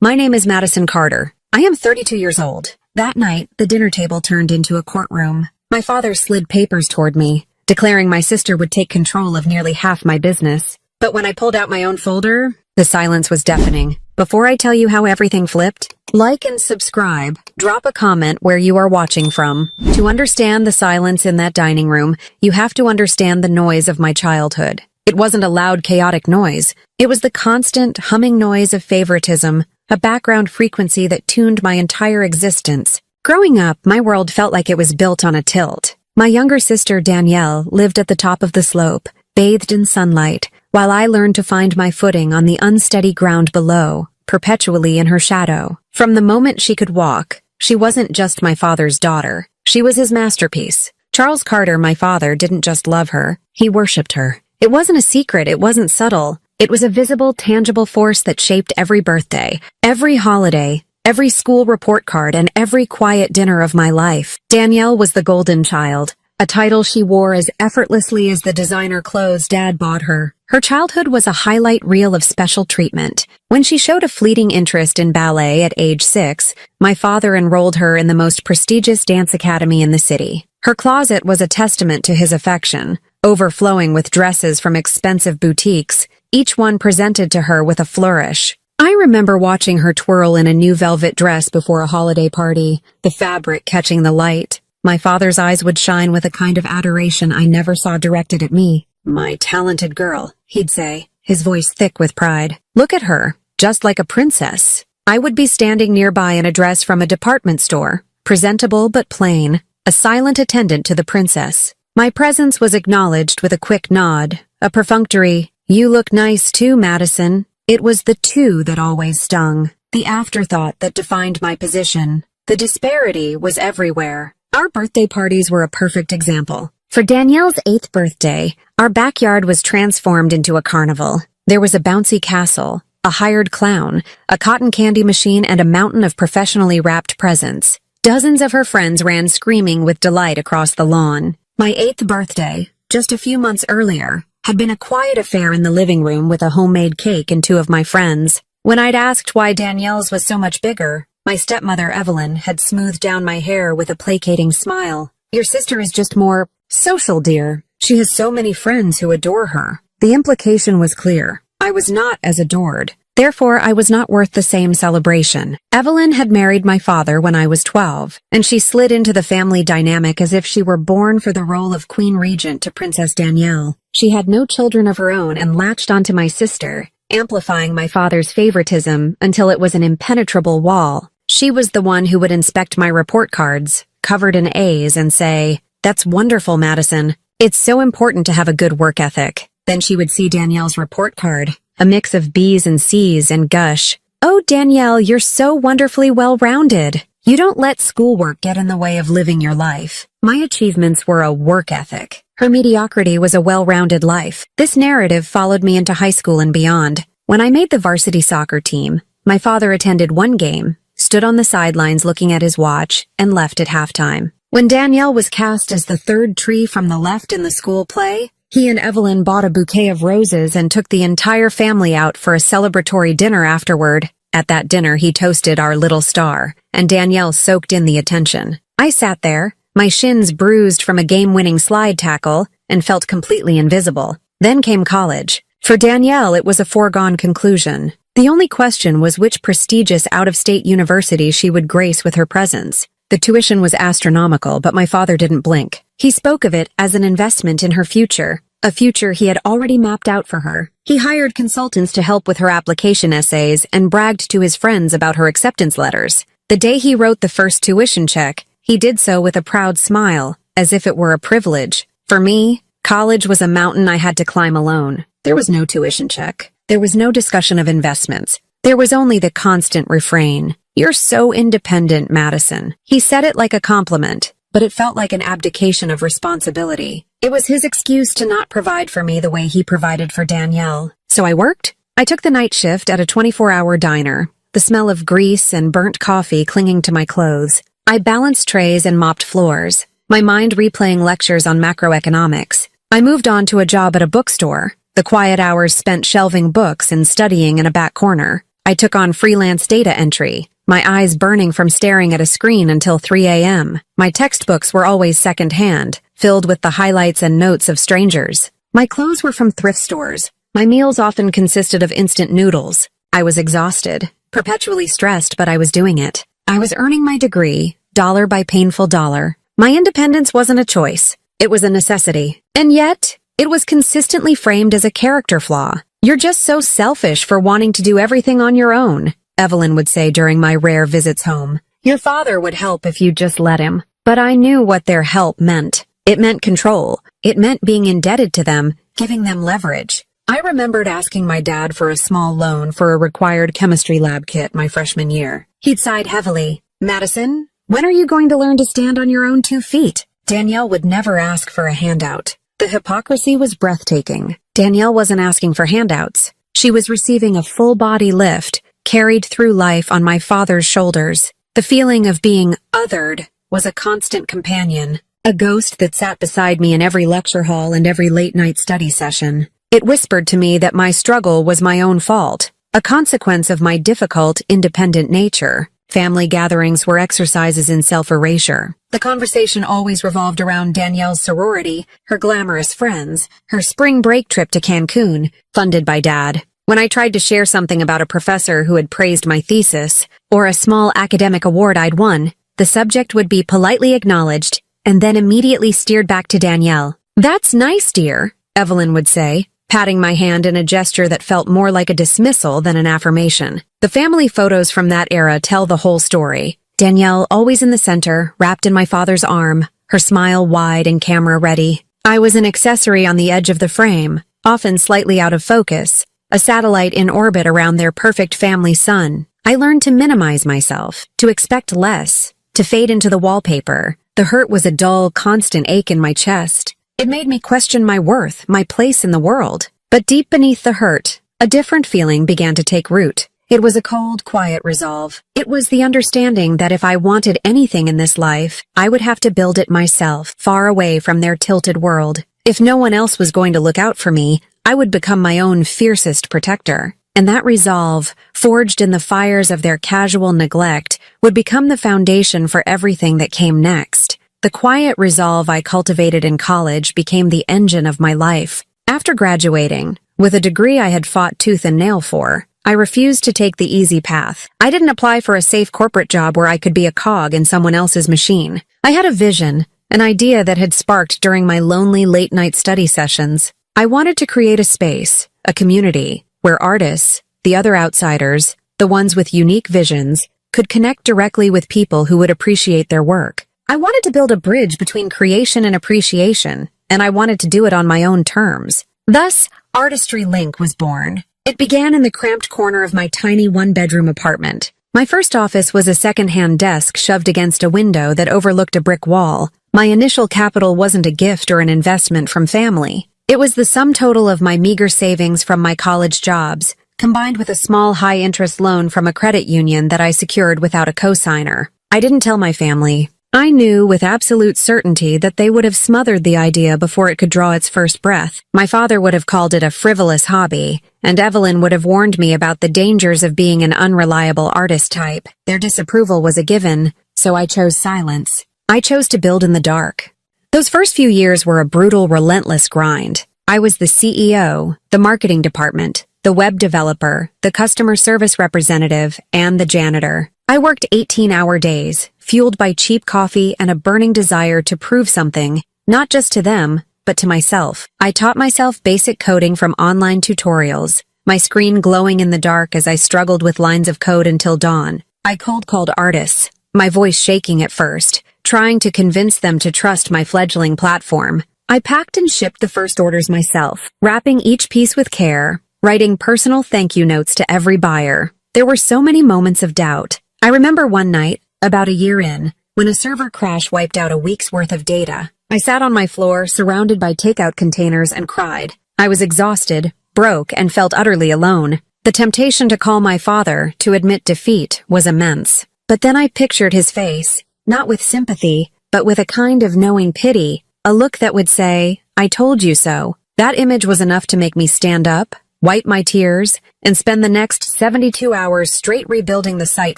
My name is Madison Carter. I am 32 years old. That night, the dinner table turned into a courtroom. My father slid papers toward me, declaring my sister would take control of nearly half my business. But when I pulled out my own folder, the silence was deafening. Before I tell you how everything flipped, like and subscribe. Drop a comment where you are watching from. To understand the silence in that dining room, you have to understand the noise of my childhood. It wasn't a loud, chaotic noise. It was the constant, humming noise of favoritism, a background frequency that tuned my entire existence. Growing up, my world felt like it was built on a tilt. My younger sister, Danielle, lived at the top of the slope, bathed in sunlight, while I learned to find my footing on the unsteady ground below, perpetually in her shadow. From the moment she could walk, she wasn't just my father's daughter. She was his masterpiece. Charles Carter, my father, didn't just love her. He worshipped her. It wasn't a secret. It wasn't subtle. It was a visible, tangible force that shaped every birthday, every holiday, every school report card, and every quiet dinner of my life. Danielle was the golden child, a title she wore as effortlessly as the designer clothes Dad bought her. Her childhood was a highlight reel of special treatment. When she showed a fleeting interest in ballet at age 6, my father enrolled her in the most prestigious dance academy in the city. Her closet was a testament to his affection, overflowing with dresses from expensive boutiques, each one presented to her with a flourish. I remember watching her twirl in a new velvet dress before a holiday party, the fabric catching the light. My father's eyes would shine with a kind of adoration I never saw directed at me. "My talented girl," he'd say, his voice thick with pride. "Look at her, just like a princess." I would be standing nearby in a dress from a department store, presentable but plain, a silent attendant to the princess. My presence was acknowledged with a quick nod, a perfunctory, "You look nice too, Madison." It was the "too" that always stung, the afterthought that defined my position. The disparity was everywhere. Our birthday parties were a perfect example. For Danielle's 8th birthday, our backyard was transformed into a carnival. There was a bouncy castle, a hired clown, a cotton candy machine, and a mountain of professionally wrapped presents. Dozens of her friends ran screaming with delight across the lawn. My 8th birthday, just a few months earlier, had been a quiet affair in the living room with a homemade cake and 2 of my friends. When I'd asked why Danielle's was so much bigger, my stepmother, Evelyn, had smoothed down my hair with a placating smile. "Your sister is just more social, dear. She has so many friends who adore her." The implication was clear. I was not as adored. Therefore, I was not worth the same celebration. Evelyn had married my father when I was 12, and she slid into the family dynamic as if she were born for the role of Queen Regent to Princess Danielle. She had no children of her own and latched onto my sister, amplifying my father's favoritism until it was an impenetrable wall. She was the one who would inspect my report cards, covered in A's, and say, "That's wonderful, Madison. It's so important to have a good work ethic." Then she would see Danielle's report card, a mix of B's and C's, and gush, "Oh, Danielle, you're so wonderfully well-rounded. You don't let schoolwork get in the way of living your life." My achievements were a work ethic. Her mediocrity was a well-rounded life. This narrative followed me into high school and beyond. When I made the varsity soccer team, my father attended one game, stood on the sidelines looking at his watch, and left at halftime. When Danielle was cast as the 3rd tree from the left in the school play, he and Evelyn bought a bouquet of roses and took the entire family out for a celebratory dinner afterward. At that dinner, he toasted our little star, and Danielle soaked in the attention. I sat there, my shins bruised from a game-winning slide tackle, and felt completely invisible. Then came college. For Danielle, it was a foregone conclusion. The only question was which prestigious out-of-state university she would grace with her presence. The tuition was astronomical, but my father didn't blink. He spoke of it as an investment in her future, a future he had already mapped out for her. He hired consultants to help with her application essays and bragged to his friends about her acceptance letters. The day he wrote the first tuition check, he did so with a proud smile, as if it were a privilege. For me, college was a mountain I had to climb alone. There was no tuition check. There was no discussion of investments. There was only the constant refrain, "You're so independent, Madison." He said it like a compliment, but it felt like an abdication of responsibility. It was his excuse to not provide for me the way he provided for Danielle. So I worked. I took the night shift at a 24-hour diner, the smell of grease and burnt coffee clinging to my clothes. I balanced trays and mopped floors, my mind replaying lectures on macroeconomics. I moved on to a job at a bookstore, the quiet hours spent shelving books and studying in a back corner. I took on freelance data entry, my eyes burning from staring at a screen until 3 a.m. My textbooks were always secondhand, filled with the highlights and notes of strangers. My clothes were from thrift stores. My meals often consisted of instant noodles. I was exhausted, perpetually stressed, but I was doing it. I was earning my degree, dollar by painful dollar. My independence wasn't a choice. It was a necessity. And yet, it was consistently framed as a character flaw. "You're just so selfish for wanting to do everything on your own," Evelyn would say during my rare visits home. "Your father would help if you'd just let him." But I knew what their help meant. It meant control. It meant being indebted to them, giving them leverage. I remembered asking my dad for a small loan for a required chemistry lab kit my freshman year. He'd sighed heavily. "Madison, when are you going to learn to stand on your own 2 feet?" Danielle would never ask for a handout. The hypocrisy was breathtaking. Danielle wasn't asking for handouts. She was receiving a full-body lift, carried through life on my father's shoulders. The feeling of being othered was a constant companion, a ghost that sat beside me in every lecture hall and every late-night study session. It whispered to me that my struggle was my own fault, a consequence of my difficult, independent nature. Family gatherings were exercises in self-erasure. The conversation always revolved around Danielle's sorority, her glamorous friends, her spring break trip to Cancun, funded by Dad. When I tried to share something about a professor who had praised my thesis, or a small academic award I'd won, the subject would be politely acknowledged and then immediately steered back to Danielle. "That's nice, dear," Evelyn would say, patting my hand in a gesture that felt more like a dismissal than an affirmation. The family photos from that era tell the whole story. Danielle always in the center, wrapped in my father's arm, her smile wide and camera ready. I was an accessory on the edge of the frame, often slightly out of focus, a satellite in orbit around their perfect family sun. I learned to minimize myself, to expect less, to fade into the wallpaper. The hurt was a dull, constant ache in my chest. It made me question my worth, my place in the world. But deep beneath the hurt, a different feeling began to take root. It was a cold, quiet resolve. It was the understanding that if I wanted anything in this life, I would have to build it myself, far away from their tilted world. If no one else was going to look out for me, I would become my own fiercest protector. And that resolve, forged in the fires of their casual neglect, would become the foundation for everything that came next. The quiet resolve I cultivated in college became the engine of my life. After graduating, with a degree I had fought tooth and nail for, I refused to take the easy path. I didn't apply for a safe corporate job where I could be a cog in someone else's machine. I had a vision, an idea that had sparked during my lonely late-night study sessions. I wanted to create a space, a community, where artists, the other outsiders, the ones with unique visions, could connect directly with people who would appreciate their work. I wanted to build a bridge between creation and appreciation, and I wanted to do it on my own terms. Thus, Artistry Link was born. It began in the cramped corner of my tiny one-bedroom apartment. My first office was a second-hand desk shoved against a window that overlooked a brick wall. My initial capital wasn't a gift or an investment from family. It was the sum total of my meager savings from my college jobs, combined with a small high-interest loan from a credit union that I secured without a cosigner. I didn't tell my family. I knew with absolute certainty that they would have smothered the idea before it could draw its first breath. My father would have called it a frivolous hobby, and Evelyn would have warned me about the dangers of being an unreliable artist type. Their disapproval was a given, so I chose silence. I chose to build in the dark. Those first few years were a brutal, relentless grind. I was the CEO, the marketing department, the web developer, the customer service representative, and the janitor. I worked 18-hour days, fueled by cheap coffee and a burning desire to prove something, not just to them, but to myself. I taught myself basic coding from online tutorials, my screen glowing in the dark as I struggled with lines of code until dawn. I cold-called artists, my voice shaking at first, trying to convince them to trust my fledgling platform. I packed and shipped the first orders myself, wrapping each piece with care, writing personal thank you notes to every buyer. There were so many moments of doubt. I remember one night, about a year in, when a server crash wiped out a week's worth of data. I sat on my floor, surrounded by takeout containers, and cried. I was exhausted, broke, and felt utterly alone. The temptation to call my father, to admit defeat, was immense. But then I pictured his face, not with sympathy, but with a kind of knowing pity, a look that would say, "I told you so." That image was enough to make me stand up, wipe my tears, and spend the next 72 hours straight rebuilding the site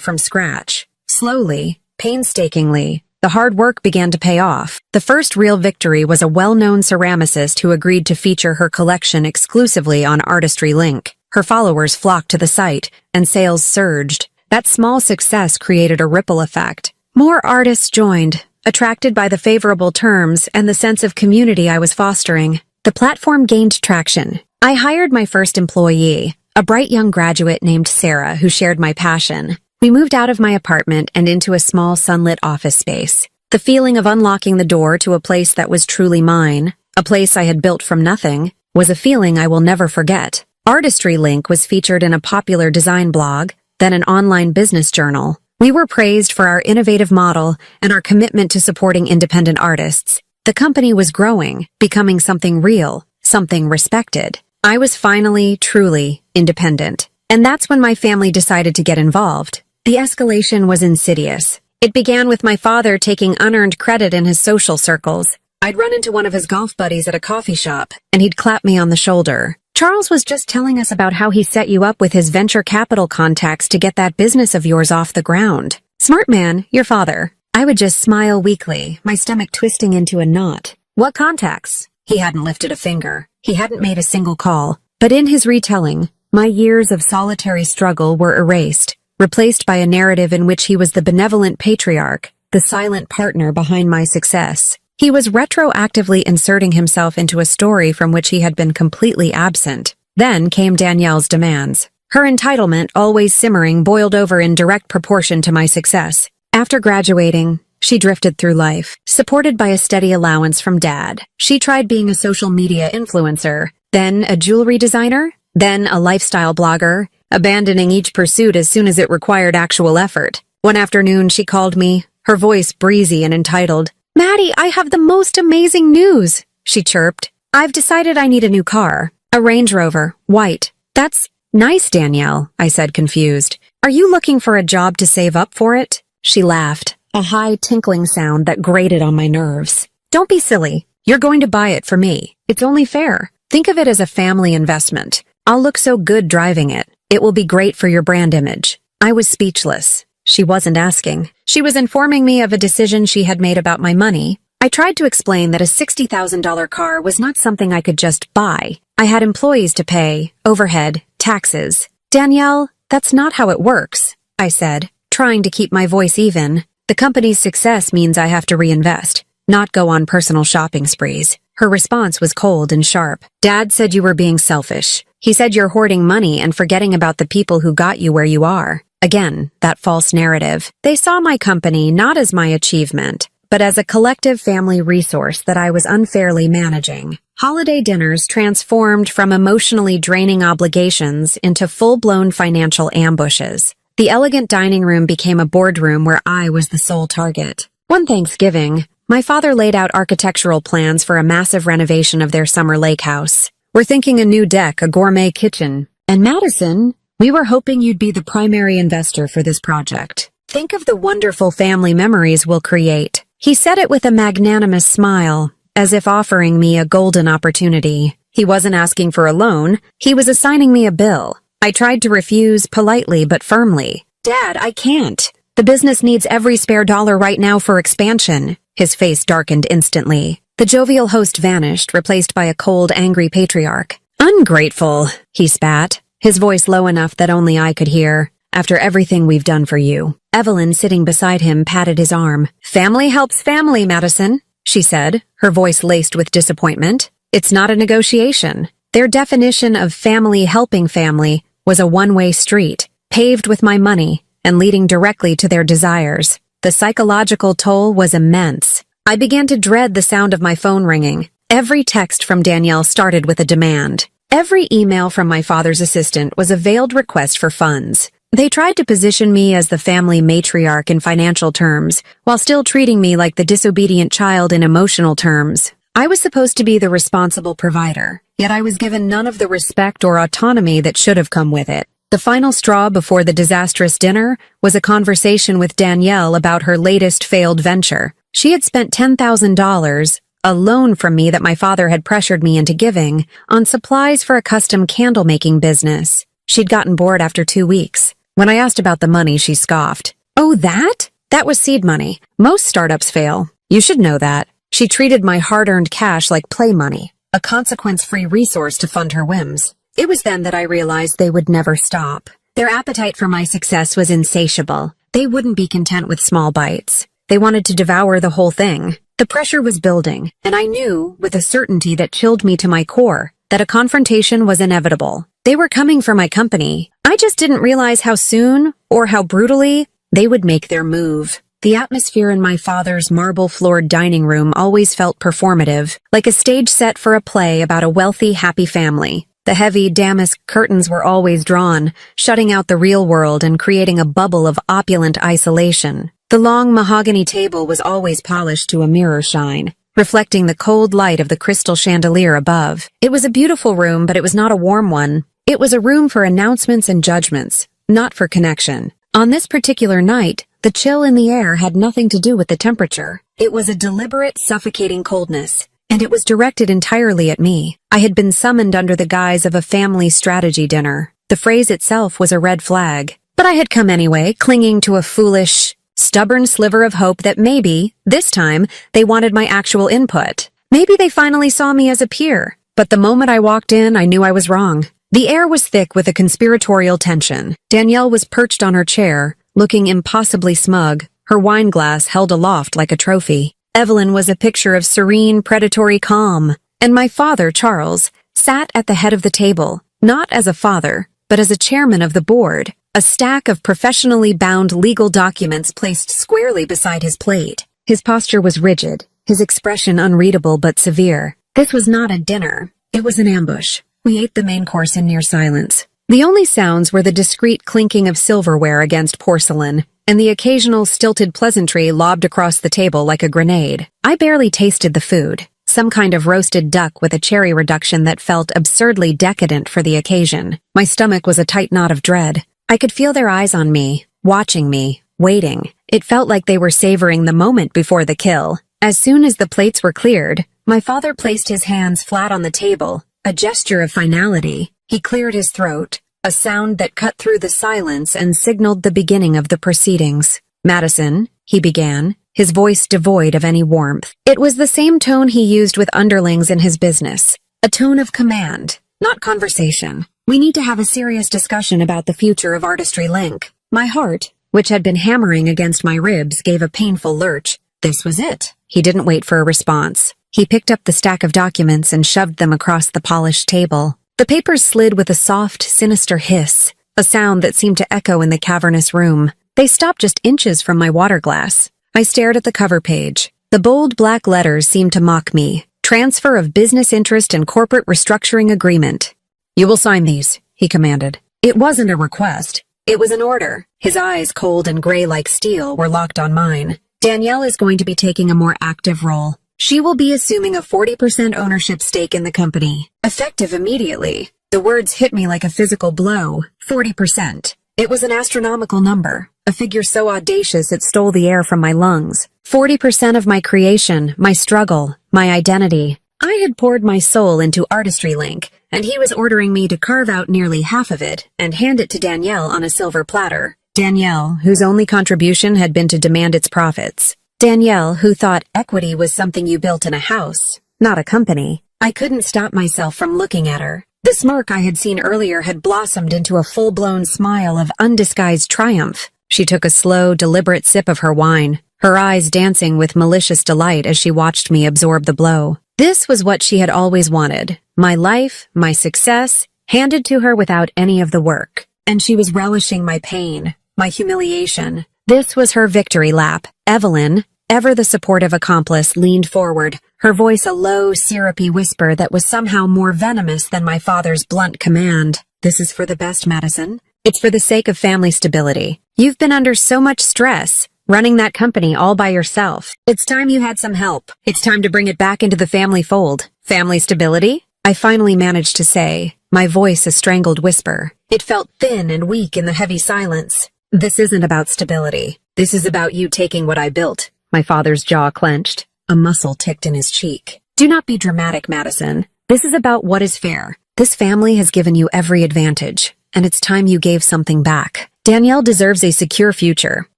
from scratch. Slowly, painstakingly, the hard work began to pay off. The first real victory was a well-known ceramicist who agreed to feature her collection exclusively on Artistry Link. Her followers flocked to the site, and sales surged. That small success created a ripple effect. More artists joined, attracted by the favorable terms and the sense of community I was fostering. The platform gained traction. I hired my first employee, a bright young graduate named Sarah who shared my passion. We moved out of my apartment and into a small sunlit office space. The feeling of unlocking the door to a place that was truly mine, a place I had built from nothing, was a feeling I will never forget. Artistry Link was featured in a popular design blog, then an online business journal. We were praised for our innovative model and our commitment to supporting independent artists. The company was growing, becoming something real, something respected. I was finally, truly, independent. And that's when my family decided to get involved. The escalation was insidious. It began with my father taking unearned credit in his social circles. I'd run into one of his golf buddies at a coffee shop, and he'd clap me on the shoulder. "Charles was just telling us about how he set you up with his venture capital contacts to get that business of yours off the ground. Smart man, your father." I would just smile weakly, my stomach twisting into a knot. "What contacts?" He hadn't lifted a finger. He hadn't made a single call. But in his retelling, my years of solitary struggle were erased, replaced by a narrative in which he was the benevolent patriarch, the silent partner behind my success. He was retroactively inserting himself into a story from which he had been completely absent. Then came Danielle's demands. Her entitlement, always simmering, boiled over in direct proportion to my success. After graduating, she drifted through life, supported by a steady allowance from Dad. She tried being a social media influencer, then a jewelry designer, then a lifestyle blogger, abandoning each pursuit as soon as it required actual effort. One afternoon, she called me, her voice breezy and entitled. "Maddie, I have the most amazing news," she chirped. "I've decided I need a new car. A Range Rover, white." "That's nice, Danielle," I said, confused. "Are you looking for a job to save up for it?" She laughed, a high tinkling sound that grated on my nerves. "Don't be silly. You're going to buy it for me. It's only fair. Think of it as a family investment. I'll look so good driving it. It will be great for your brand image." I was speechless. She wasn't asking. She was informing me of a decision she had made about my money. I tried to explain that a $60,000 car was not something I could just buy. I had employees to pay, overhead, taxes. "Danielle, that's not how it works," I said, trying to keep my voice even. "The company's success means I have to reinvest, not go on personal shopping sprees." Her response was cold and sharp. "Dad said you were being selfish. He said you're hoarding money and forgetting about the people who got you where you are." Again, that false narrative. They saw my company not as my achievement, but as a collective family resource that I was unfairly managing. Holiday dinners transformed from emotionally draining obligations into full-blown financial ambushes. The elegant dining room became a boardroom where I was the sole target. One Thanksgiving, my father laid out architectural plans for a massive renovation of their summer lake house. "We're thinking a new deck, a gourmet kitchen. And Madison, we were hoping you'd be the primary investor for this project. Think of the wonderful family memories we'll create." He said it with a magnanimous smile, as if offering me a golden opportunity. He wasn't asking for a loan, he was assigning me a bill. I tried to refuse politely but firmly. "Dad, I can't. The business needs every spare dollar right now for expansion." His face darkened instantly. The jovial host vanished, replaced by a cold, angry patriarch. "Ungrateful," he spat, his voice low enough that only I could hear. "After everything we've done for you." Evelyn, sitting beside him, patted his arm. "Family helps family, Madison," she said, her voice laced with disappointment. "It's not a negotiation." Their definition of family helping family was a one-way street, paved with my money and leading directly to their desires. The psychological toll was immense. I began to dread the sound of my phone ringing. Every text from Danielle started with a demand. Every email from my father's assistant was a veiled request for funds. They tried to position me as the family matriarch in financial terms, while still treating me like the disobedient child in emotional terms. I was supposed to be the responsible provider, yet I was given none of the respect or autonomy that should have come with it. The final straw before the disastrous dinner was a conversation with Danielle about her latest failed venture. She had spent $10,000, a loan from me that my father had pressured me into giving, on supplies for a custom candle-making business. She'd gotten bored after 2 weeks. When I asked about the money, she scoffed. "Oh, that? That was seed money. Most startups fail. You should know that." She treated my hard-earned cash like play money, a consequence-free resource to fund her whims. It was then that I realized they would never stop. Their appetite for my success was insatiable. They wouldn't be content with small bites. They wanted to devour the whole thing. The pressure was building, and I knew, with a certainty that chilled me to my core, that a confrontation was inevitable. They were coming for my company. I just didn't realize how soon, or how brutally, they would make their move. The atmosphere in my father's marble-floored dining room always felt performative, like a stage set for a play about a wealthy, happy family. The heavy damask curtains were always drawn, shutting out the real world and creating a bubble of opulent isolation. The long mahogany table was always polished to a mirror shine, reflecting the cold light of the crystal chandelier above. It was a beautiful room, but it was not a warm one. It was a room for announcements and judgments, not for connection. On this particular night, the chill in the air had nothing to do with the temperature. It was a deliberate, suffocating coldness, and it was directed entirely at me. I had been summoned under the guise of a family strategy dinner. The phrase itself was a red flag, but I had come anyway, clinging to a foolish, stubborn sliver of hope that maybe, this time, they wanted my actual input. Maybe they finally saw me as a peer. But the moment I walked in, I knew I was wrong. The air was thick with a conspiratorial tension. Danielle was perched on her chair, looking impossibly smug, her wine glass held aloft like a trophy. Evelyn was a picture of serene, predatory calm. And my father, Charles, sat at the head of the table, not as a father, but as a chairman of the board, a stack of professionally bound legal documents placed squarely beside his plate. His posture was rigid, his expression unreadable but severe. This was not a dinner. It was an ambush. We ate the main course in near silence. The only sounds were the discreet clinking of silverware against porcelain, and the occasional stilted pleasantry lobbed across the table like a grenade. I barely tasted the food, some kind of roasted duck with a cherry reduction that felt absurdly decadent for the occasion. My stomach was a tight knot of dread. I could feel their eyes on me, watching me, waiting. It felt like they were savoring the moment before the kill. As soon as the plates were cleared, my father placed his hands flat on the table, a gesture of finality. He cleared his throat, a sound that cut through the silence and signaled the beginning of the proceedings. "Madison," he began, his voice devoid of any warmth. It was the same tone he used with underlings in his business, a tone of command, not conversation. "We need to have a serious discussion about the future of Artistry Link." My heart, which had been hammering against my ribs, gave a painful lurch. This was it. He didn't wait for a response. He picked up the stack of documents and shoved them across the polished table. The papers slid with a soft, sinister hiss, a sound that seemed to echo in the cavernous room. They stopped just inches from my water glass. I stared at the cover page. The bold black letters seemed to mock me. Transfer of business interest and corporate restructuring agreement. "You will sign these," he commanded. It wasn't a request. It was an order. His eyes, cold and gray like steel, were locked on mine. "Danielle is going to be taking a more active role. She will be assuming a 40% ownership stake in the company, effective immediately." The words hit me like a physical blow. 40%. It was an astronomical number, a figure so audacious it stole the air from my lungs. 40% of my creation, my struggle, my identity. I had poured my soul into Artistry Link, and he was ordering me to carve out nearly half of it and hand it to Danielle on a silver platter. Danielle, whose only contribution had been to demand its profits. Danielle, who thought equity was something you built in a house, not a company. I couldn't stop myself from looking at her. The smirk I had seen earlier had blossomed into a full-blown smile of undisguised triumph. She took a slow, deliberate sip of her wine, her eyes dancing with malicious delight as she watched me absorb the blow. This was what she had always wanted. My life, my success, handed to her without any of the work. And she was relishing my pain, my humiliation. This was her victory lap. Evelyn, ever the supportive accomplice, leaned forward, her voice a low, syrupy whisper that was somehow more venomous than my father's blunt command. "This is for the best, Madison. It's for the sake of family stability. You've been under so much stress, running that company all by yourself. It's time you had some help. It's time to bring it back into the family fold. Family stability?" I finally managed to say, my voice a strangled whisper. It felt thin and weak in the heavy silence. "This isn't about stability. This is about you taking what I built." My father's jaw clenched. A muscle ticked in his cheek. Do not be dramatic, Madison. This is about what is fair. This family has given you every advantage, and it's time you gave something back. Danielle deserves a secure future.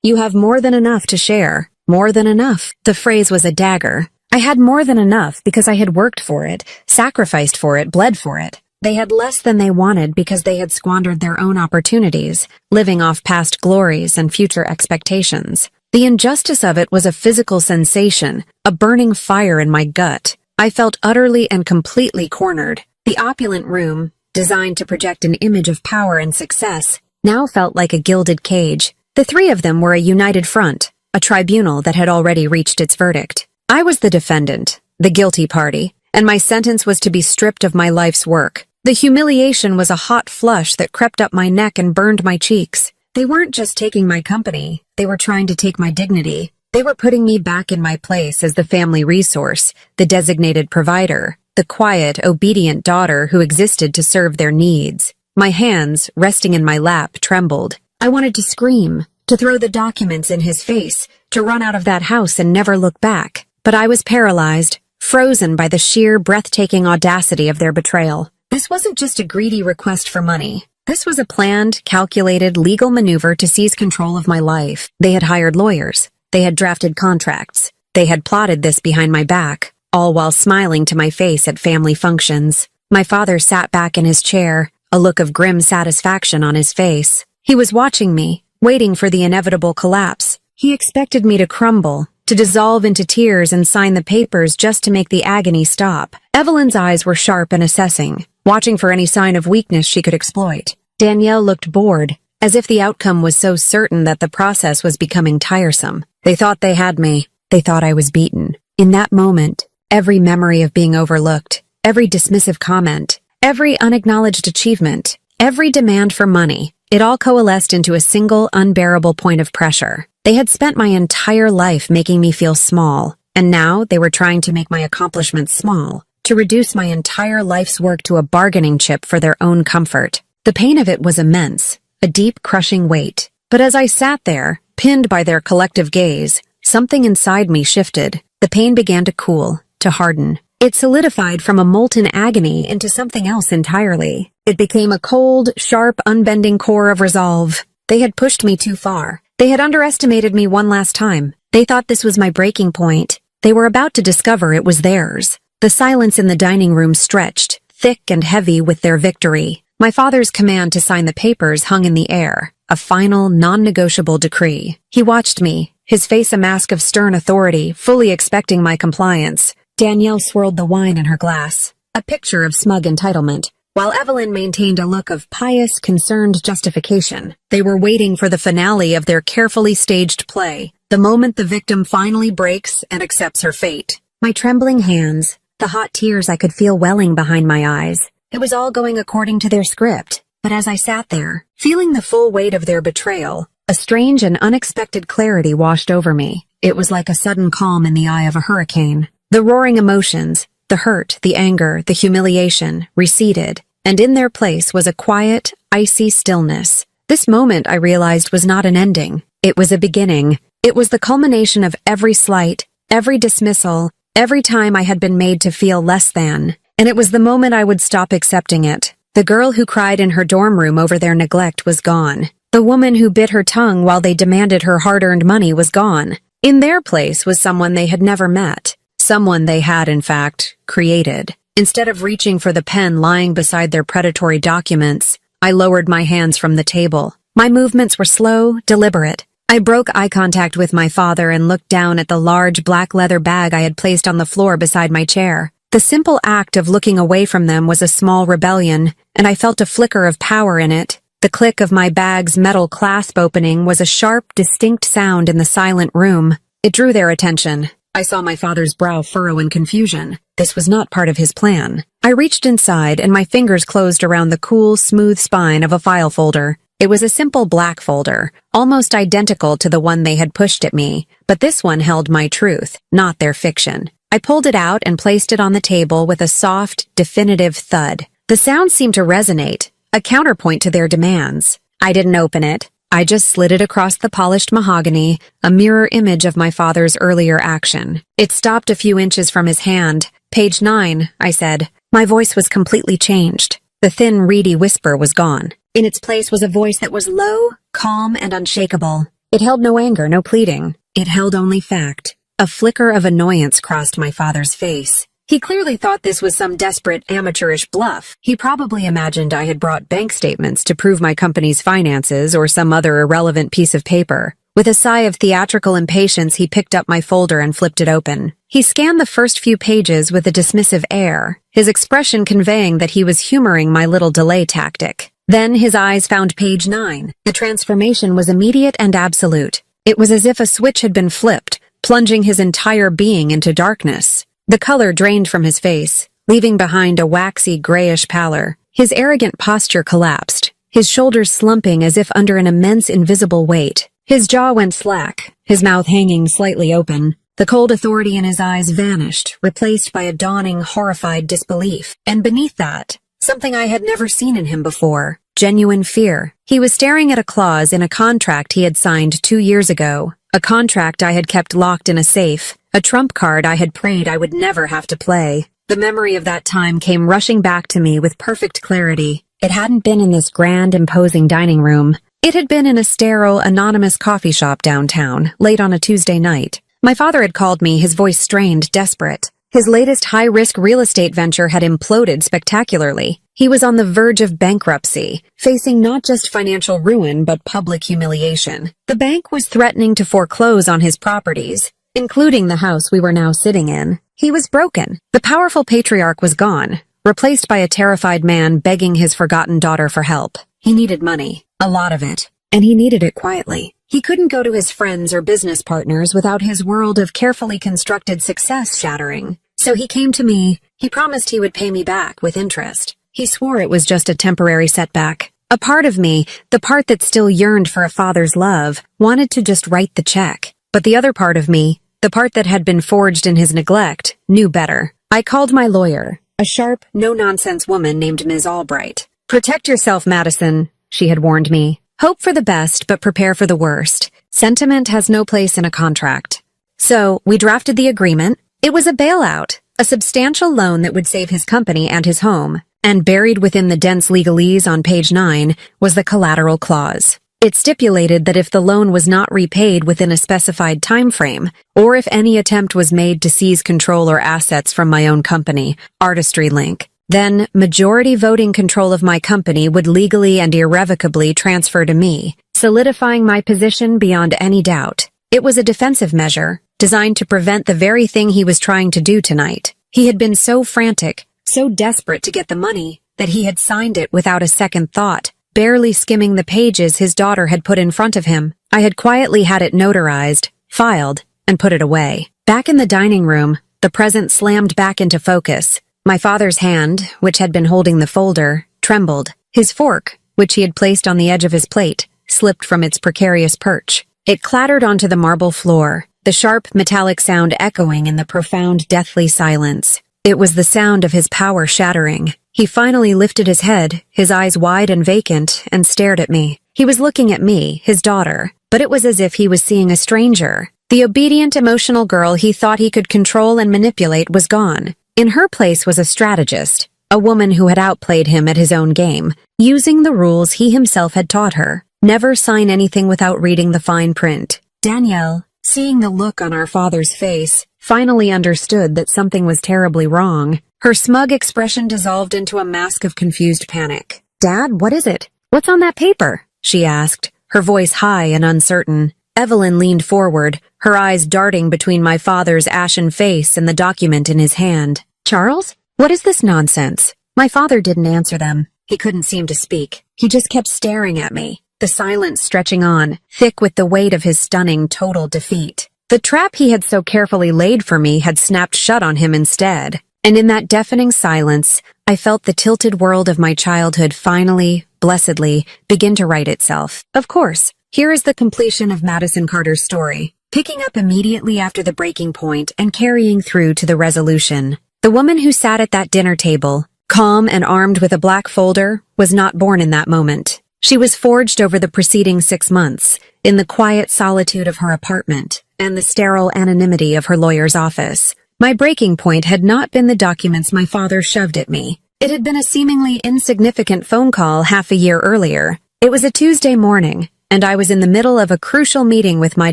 You have more than enough to share. More than enough. The phrase was a dagger. I had more than enough because I had worked for it, sacrificed for it, bled for it. They had less than they wanted because they had squandered their own opportunities, living off past glories and future expectations. The injustice of it was a physical sensation, a burning fire in my gut. I felt utterly and completely cornered. The opulent room, designed to project an image of power and success, now felt like a gilded cage. The three of them were a united front, a tribunal that had already reached its verdict. I was the defendant, the guilty party, and my sentence was to be stripped of my life's work. The humiliation was a hot flush that crept up my neck and burned my cheeks. They weren't just taking my company, they were trying to take my dignity. They were putting me back in my place as the family resource, the designated provider, the quiet, obedient daughter who existed to serve their needs. My hands, resting in my lap, trembled. I wanted to scream, to throw the documents in his face, to run out of that house and never look back. But I was paralyzed, frozen by the sheer, breathtaking audacity of their betrayal. This wasn't just a greedy request for money. This was a planned, calculated, legal maneuver to seize control of my life. They had hired lawyers. They had drafted contracts. They had plotted this behind my back, all while smiling to my face at family functions. My father sat back in his chair, a look of grim satisfaction on his face. He was watching me, waiting for the inevitable collapse. He expected me to crumble, to dissolve into tears and sign the papers just to make the agony stop. Evelyn's eyes were sharp and assessing, watching for any sign of weakness she could exploit. Danielle looked bored, as if the outcome was so certain that the process was becoming tiresome. They thought they had me. They thought I was beaten. In that moment, every memory of being overlooked, every dismissive comment, every unacknowledged achievement, every demand for money, it all coalesced into a single, unbearable point of pressure. They had spent my entire life making me feel small, and now they were trying to make my accomplishments small, to reduce my entire life's work to a bargaining chip for their own comfort. The pain of it was immense, a deep, crushing weight. But as I sat there, pinned by their collective gaze, something inside me shifted. The pain began to cool, to harden. It solidified from a molten agony into something else entirely. It became a cold, sharp, unbending core of resolve. They had pushed me too far. They had underestimated me one last time. They thought this was my breaking point. They were about to discover it was theirs. The silence in the dining room stretched, thick and heavy with their victory. My father's command to sign the papers hung in the air, a final, non-negotiable decree. He watched me, his face a mask of stern authority, fully expecting my compliance. Danielle swirled the wine in her glass, a picture of smug entitlement, while Evelyn maintained a look of pious, concerned justification. They were waiting for the finale of their carefully staged play, the moment the victim finally breaks and accepts her fate. My trembling hands, the hot tears I could feel welling behind my eyes. It was all going according to their script, but as I sat there, feeling the full weight of their betrayal, a strange and unexpected clarity washed over me. It was like a sudden calm in the eye of a hurricane. The roaring emotions, the hurt, the anger, the humiliation, receded, and in their place was a quiet, icy stillness. This moment, I realized, was not an ending. It was a beginning. It was the culmination of every slight, every dismissal, every time I had been made to feel less than. And it was the moment I would stop accepting it. The girl who cried in her dorm room over their neglect was gone. The woman who bit her tongue while they demanded her hard-earned money was gone. In their place was someone they had never met. Someone they had, in fact, created. Instead of reaching for the pen lying beside their predatory documents, I lowered my hands from the table. My movements were slow, deliberate. I broke eye contact with my father and looked down at the large black leather bag I had placed on the floor beside my chair. The simple act of looking away from them was a small rebellion, and I felt a flicker of power in it. The click of my bag's metal clasp opening was a sharp, distinct sound in the silent room. It drew their attention. I saw my father's brow furrow in confusion. This was not part of his plan. I reached inside, and my fingers closed around the cool, smooth spine of a file folder. It was a simple black folder, almost identical to the one they had pushed at me, but this one held my truth, not their fiction. I pulled it out and placed it on the table with a soft, definitive thud. The sound seemed to resonate, a counterpoint to their demands. I didn't open it. I just slid it across the polished mahogany, a mirror image of my father's earlier action. It stopped a few inches from his hand. "Page 9, I said. My voice was completely changed. The thin, reedy whisper was gone. In its place was a voice that was low, calm, and unshakable. It held no anger, no pleading. It held only fact. A flicker of annoyance crossed my father's face. He clearly thought this was some desperate, amateurish bluff. He probably imagined I had brought bank statements to prove my company's finances or some other irrelevant piece of paper. With a sigh of theatrical impatience, he picked up my folder and flipped it open. He scanned the first few pages with a dismissive air, his expression conveying that he was humoring my little delay tactic. Then his eyes found page 9. The transformation was immediate and absolute. It was as if a switch had been flipped, plunging his entire being into darkness. The color drained from his face, leaving behind a waxy grayish pallor. His arrogant posture collapsed, his shoulders slumping as if under an immense invisible weight. His jaw went slack, his mouth hanging slightly open. The cold authority in his eyes vanished, replaced by a dawning, horrified disbelief. And beneath that, something I had never seen in him before. Genuine fear. He was staring at a clause in a contract he had signed 2 years ago. A contract I had kept locked in a safe. A trump card I had prayed I would never have to play. The memory of that time came rushing back to me with perfect clarity. It hadn't been in this grand, imposing dining room. It had been in a sterile, anonymous coffee shop downtown, late on a Tuesday night. My father had called me, his voice strained, desperate. His latest high-risk real estate venture had imploded spectacularly. He was on the verge of bankruptcy, facing not just financial ruin but public humiliation. The bank was threatening to foreclose on his properties, including the house we were now sitting in. He was broken. The powerful patriarch was gone, replaced by a terrified man begging his forgotten daughter for help. He needed money, a lot of it, and he needed it quietly. He couldn't go to his friends or business partners without his world of carefully constructed success shattering. So he came to me. He promised he would pay me back with interest. He swore it was just a temporary setback. A part of me, the part that still yearned for a father's love, wanted to just write the check. But the other part of me, the part that had been forged in his neglect, knew better. I called my lawyer, a sharp, no-nonsense woman named Ms. Albright. "Protect yourself, Madison," she had warned me. "Hope for the best, but prepare for the worst. Sentiment has no place in a contract." So, we drafted the agreement. It was a bailout, a substantial loan that would save his company and his home. And buried within the dense legalese on page 9 was the collateral clause. It stipulated that if the loan was not repaid within a specified time frame, or if any attempt was made to seize control or assets from my own company, Artistry Link, then majority voting control of my company would legally and irrevocably transfer to me, solidifying my position beyond any doubt. It was a defensive measure, designed to prevent the very thing he was trying to do tonight. He had been so frantic, so desperate to get the money, that he had signed it without a second thought, barely skimming the pages his daughter had put in front of him. I had quietly had it notarized, filed, and put it away. Back in the dining room, the present slammed back into focus. My father's hand, which had been holding the folder, trembled. His fork, which he had placed on the edge of his plate, slipped from its precarious perch. It clattered onto the marble floor, the sharp metallic sound echoing in the profound deathly silence. It was the sound of his power shattering. He finally lifted his head, his eyes wide and vacant, and stared at me. He was looking at me, his daughter, but it was as if he was seeing a stranger. The obedient, emotional girl he thought he could control and manipulate was gone. In her place was a strategist, a woman who had outplayed him at his own game, using the rules he himself had taught her. Never sign anything without reading the fine print. Danielle, seeing the look on our father's face, finally understood that something was terribly wrong. Her smug expression dissolved into a mask of confused panic. "Dad, what is it? What's on that paper?" she asked, her voice high and uncertain. Evelyn leaned forward, her eyes darting between my father's ashen face and the document in his hand. "Charles, what is this nonsense?" My father didn't answer them. He couldn't seem to speak. He just kept staring at me, the silence stretching on, thick with the weight of his stunning total defeat. The trap he had so carefully laid for me had snapped shut on him instead. And in that deafening silence, I felt the tilted world of my childhood finally, blessedly, begin to right itself. Of course, here is the completion of Madison Carter's story, picking up immediately after the breaking point and carrying through to the resolution. The woman who sat at that dinner table, calm and armed with a black folder, was not born in that moment. She was forged over the preceding 6 months, in the quiet solitude of her apartment and the sterile anonymity of her lawyer's office. My breaking point had not been the documents my father shoved at me. It had been a seemingly insignificant phone call half a year earlier. It was a Tuesday morning, and I was in the middle of a crucial meeting with my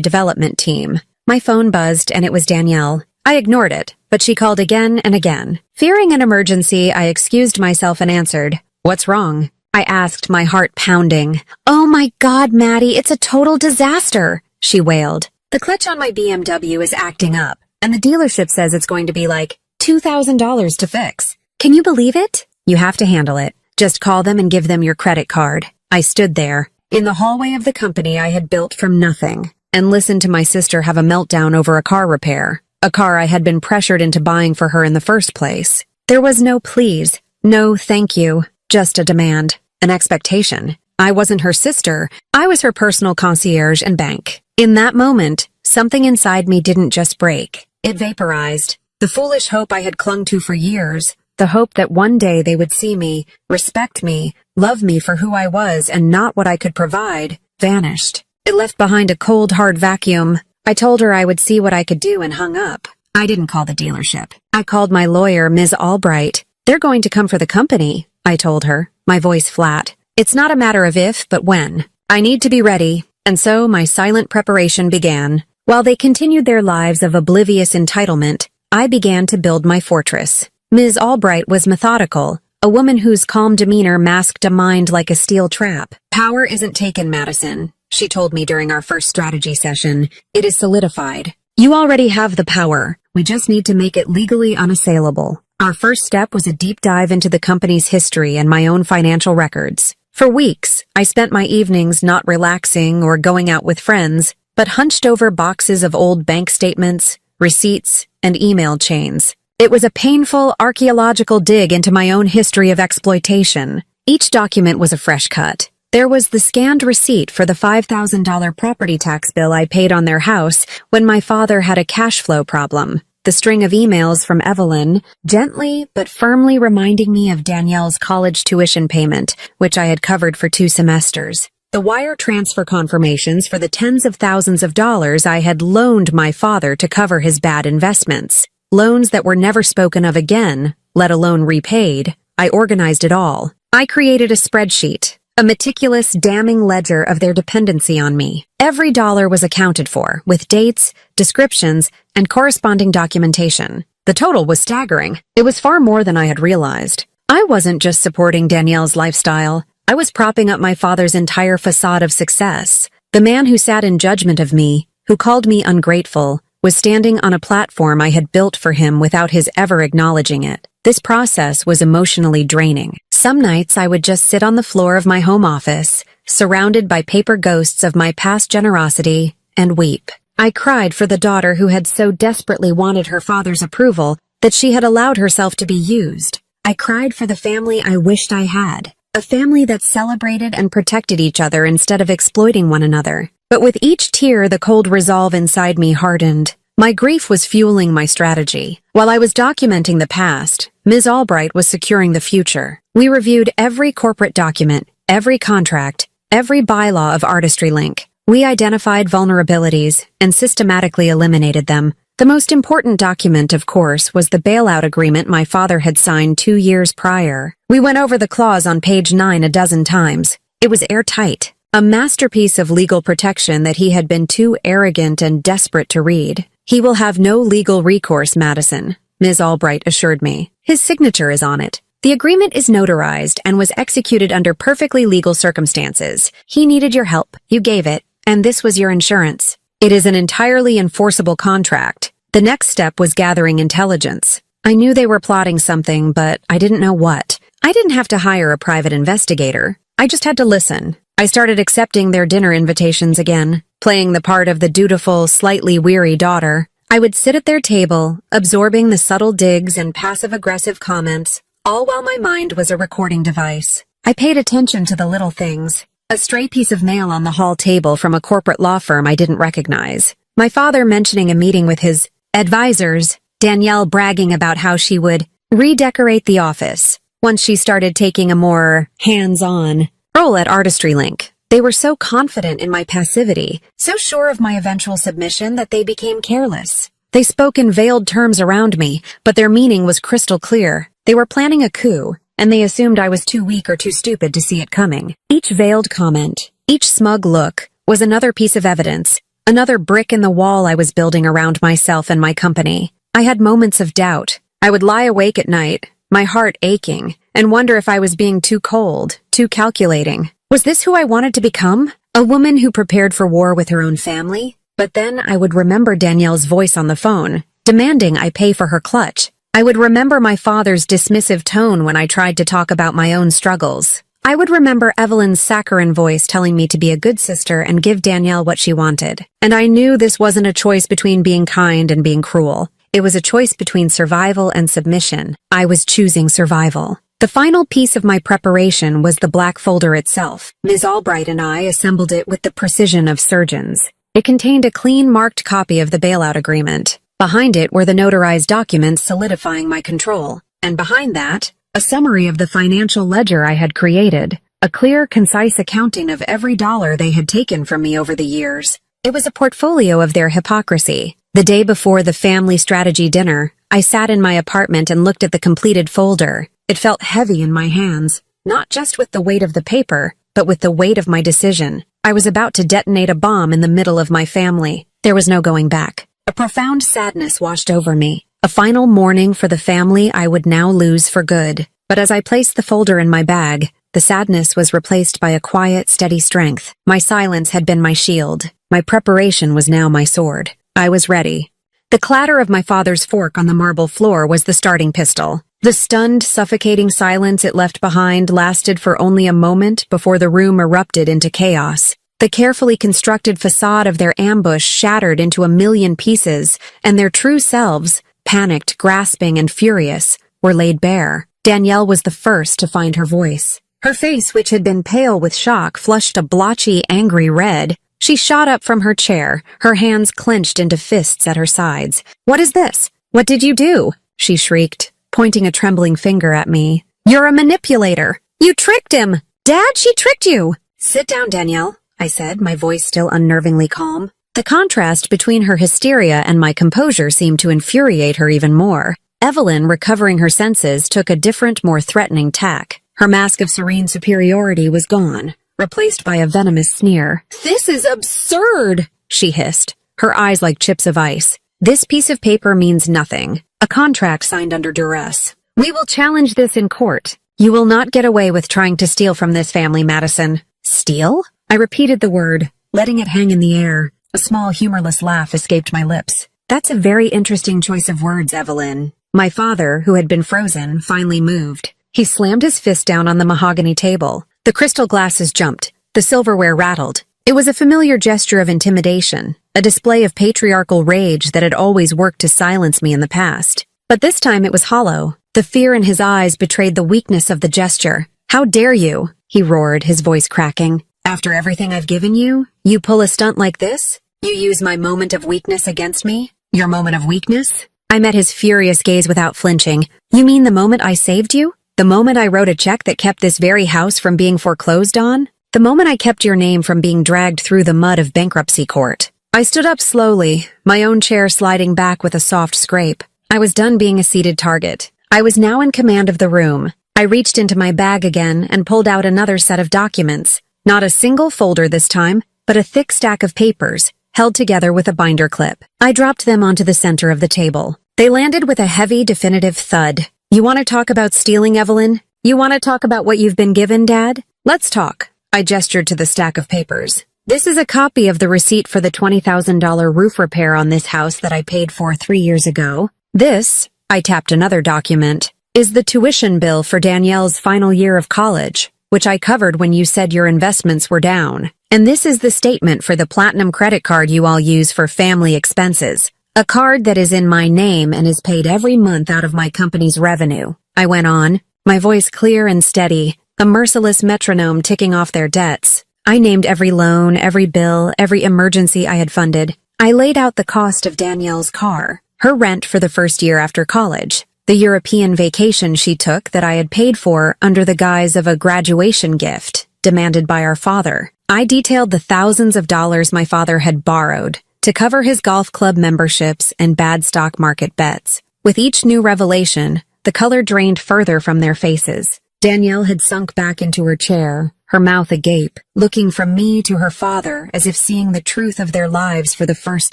development team. My phone buzzed, and it was Danielle. I ignored it, but she called again and again. Fearing an emergency, I excused myself and answered. "What's wrong?" I asked, my heart pounding. "Oh my God, Maddie, it's a total disaster," she wailed. "The clutch on my BMW is acting up, and the dealership says it's going to be like $2,000 to fix. Can you believe it? You have to handle it. Just call them and give them your credit card." I stood there, in the hallway of the company I had built from nothing, and listened to my sister have a meltdown over a car repair, a car I had been pressured into buying for her in the first place. There was no please, no thank you, just a demand, an expectation. I wasn't her sister, I was her personal concierge and bank. In that moment, something inside me didn't just break, it vaporized. The foolish hope I had clung to for years, the hope that one day they would see me, respect me, love me for who I was and not what I could provide, vanished. It left behind a cold, hard vacuum. I told her I would see what I could do and hung up. I didn't call the dealership. I called my lawyer, Ms. Albright. "They're going to come for the company," I told her, my voice flat. "It's not a matter of if, but when. I need to be ready." And so my silent preparation began. While they continued their lives of oblivious entitlement, I began to build my fortress. Ms. Albright was methodical, a woman whose calm demeanor masked a mind like a steel trap. "Power isn't taken, Madison," she told me during our first strategy session. "It is solidified. You already have the power. We just need to make it legally unassailable." Our first step was a deep dive into the company's history and my own financial records. For weeks, I spent my evenings not relaxing or going out with friends, but hunched over boxes of old bank statements, receipts, and email chains. It was a painful archaeological dig into my own history of exploitation. Each document was a fresh cut. There was the scanned receipt for the $5,000 property tax bill I paid on their house when my father had a cash flow problem. The string of emails from Evelyn, gently but firmly reminding me of Danielle's college tuition payment, which I had covered for 2 semesters. The wire transfer confirmations for the tens of thousands of dollars I had loaned my father to cover his bad investments. Loans that were never spoken of again, let alone repaid. I organized it all. I created a spreadsheet, a meticulous, damning ledger of their dependency on me. Every dollar was accounted for, with dates, descriptions, and corresponding documentation. The total was staggering. It was far more than I had realized. I wasn't just supporting Danielle's lifestyle. I was propping up my father's entire facade of success. The man who sat in judgment of me, who called me ungrateful, was standing on a platform I had built for him without his ever acknowledging it. This process was emotionally draining. Some nights I would just sit on the floor of my home office, surrounded by paper ghosts of my past generosity, and weep. I cried for the daughter who had so desperately wanted her father's approval that she had allowed herself to be used. I cried for the family I wished I had, a family that celebrated and protected each other instead of exploiting one another. But with each tear, the cold resolve inside me hardened. My grief was fueling my strategy. While I was documenting the past, Ms. Albright was securing the future. We reviewed every corporate document, every contract, every bylaw of Artistry Link. We identified vulnerabilities and systematically eliminated them. The most important document, of course, was the bailout agreement my father had signed 2 years prior. We went over the clause on page 9 a dozen times. It was airtight. A masterpiece of legal protection that he had been too arrogant and desperate to read. "He will have no legal recourse, Madison," Ms. Albright assured me. "His signature is on it. The agreement is notarized and was executed under perfectly legal circumstances. He needed your help. You gave it, and this was your insurance. It is an entirely enforceable contract." The next step was gathering intelligence. I knew they were plotting something, but I didn't know what. I didn't have to hire a private investigator. I just had to listen. I started accepting their dinner invitations again, playing the part of the dutiful, slightly weary daughter. I would sit at their table, absorbing the subtle digs and passive-aggressive comments, all while my mind was a recording device. I paid attention to the little things. A stray piece of mail on the hall table from a corporate law firm I didn't recognize. My father mentioning a meeting with his advisors, Danielle bragging about how she would redecorate the office once she started taking a more hands-on, Role at Artistry Link. They were so confident in my passivity, so sure of my eventual submission that they became careless. They spoke in veiled terms around me, but their meaning was crystal clear. They were planning a coup, and they assumed I was too weak or too stupid to see it coming. Each veiled comment, each smug look, was another piece of evidence, another brick in the wall I was building around myself and my company. I had moments of doubt. I would lie awake at night, my heart aching, and wonder if I was being too cold, too calculating. Was this who I wanted to become? A woman who prepared for war with her own family? But then I would remember Danielle's voice on the phone, demanding I pay for her clutch. I would remember my father's dismissive tone when I tried to talk about my own struggles. I would remember Evelyn's saccharine voice telling me to be a good sister and give Danielle what she wanted. And I knew this wasn't a choice between being kind and being cruel. It was a choice between survival and submission. I was choosing survival. The final piece of my preparation was the black folder itself. Ms. Albright and I assembled it with the precision of surgeons. It contained a clean marked copy of the bailout agreement. Behind it were the notarized documents solidifying my control. And behind that, a summary of the financial ledger I had created. A clear, concise accounting of every dollar they had taken from me over the years. It was a portfolio of their hypocrisy. The day before the family strategy dinner, I sat in my apartment and looked at the completed folder. It felt heavy in my hands, not just with the weight of the paper, but with the weight of my decision. I was about to detonate a bomb in the middle of my family. There was no going back. A profound sadness washed over me. A final mourning for the family I would now lose for good. But as I placed the folder in my bag, the sadness was replaced by a quiet, steady strength. My silence had been my shield. My preparation was now my sword. I was ready. The clatter of my father's fork on the marble floor was the starting pistol. The stunned, suffocating silence it left behind lasted for only a moment before the room erupted into chaos. The carefully constructed facade of their ambush shattered into a million pieces, and their true selves, panicked, grasping, and furious, were laid bare. Danielle was the first to find her voice. Her face, which had been pale with shock, flushed a blotchy, angry red. She shot up from her chair, her hands clenched into fists at her sides. "What is this? What did you do?" she shrieked, pointing a trembling finger at me. "You're a manipulator! You tricked him! Dad, she tricked you!" "Sit down, Danielle," I said, my voice still unnervingly calm. The contrast between her hysteria and my composure seemed to infuriate her even more. Evelyn, recovering her senses, took a different, more threatening tack. Her mask of serene superiority was gone, replaced by a venomous sneer. "This is absurd," she hissed, her eyes like chips of ice. "This piece of paper means nothing. A contract signed under duress. We will challenge this in court. You will not get away with trying to steal from this family, Madison." "Steal?" I repeated the word, letting it hang in the air. A small, humorless laugh escaped my lips. "That's a very interesting choice of words, Evelyn." My father, who had been frozen, finally moved. He slammed his fist down on the mahogany table. The crystal glasses jumped. The silverware rattled. It was a familiar gesture of intimidation, a display of patriarchal rage that had always worked to silence me in the past. But this time it was hollow. The fear in his eyes betrayed the weakness of the gesture. "How dare you?" he roared, his voice cracking. "After everything I've given you, you pull a stunt like this? You use my moment of weakness against me? Your moment of weakness?" I met his furious gaze without flinching. "You mean the moment I saved you? The moment I wrote a check that kept this very house from being foreclosed on? The moment I kept your name from being dragged through the mud of bankruptcy court?" I stood up slowly, my own chair sliding back with a soft scrape. I was done being a seated target. I was now in command of the room. I reached into my bag again and pulled out another set of documents. Not a single folder this time, but a thick stack of papers, held together with a binder clip. I dropped them onto the center of the table. They landed with a heavy, definitive thud. "You want to talk about stealing, Evelyn? You want to talk about what you've been given, Dad? Let's talk." I gestured to the stack of papers. "This is a copy of the receipt for the $20,000 roof repair on this house that I paid for 3 years ago. This," I tapped another document, "is the tuition bill for Danielle's final year of college, which I covered when you said your investments were down. And this is the statement for the platinum credit card you all use for family expenses. A card that is in my name and is paid every month out of my company's revenue," I went on, my voice clear and steady, a merciless metronome ticking off their debts. I named every loan, every bill, every emergency I had funded. I laid out the cost of Danielle's car, her rent for the first year after college, the European vacation she took that I had paid for under the guise of a graduation gift, demanded by our father. I detailed the thousands of dollars my father had borrowed to cover his golf club memberships and bad stock market bets. With each new revelation, the color drained further from their faces. Danielle had sunk back into her chair, her mouth agape, looking from me to her father as if seeing the truth of their lives for the first